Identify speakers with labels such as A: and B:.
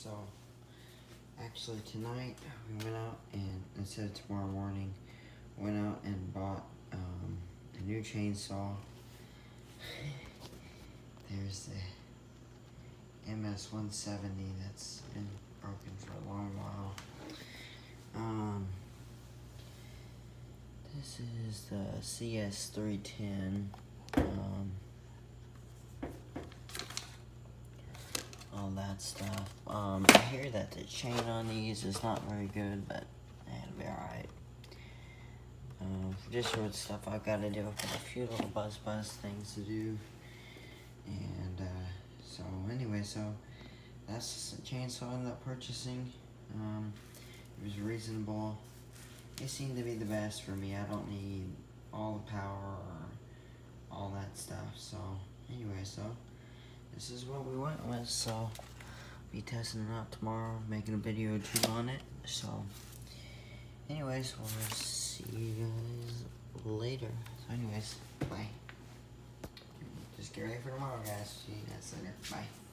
A: So, actually tonight we went out and instead of tomorrow morning, went out and bought a new chainsaw. There's the MS-170 that's been broken for a long while. This is the CS-310. All that stuff. I hear that the chain on these is not very good, but it'll be alright. For just short stuff I've got to do, I've got a few little buzz things to do. And so anyway, so that's the chainsaw I ended up purchasing. It was reasonable. It seemed to be the best for me. I don't need all the power or all that stuff. So anyway, so this is what we went with. So be testing it out tomorrow, making a video or two on it. So anyways, we'll see you guys later. So anyways, bye. Just get ready for tomorrow, guys. See you guys later. Bye.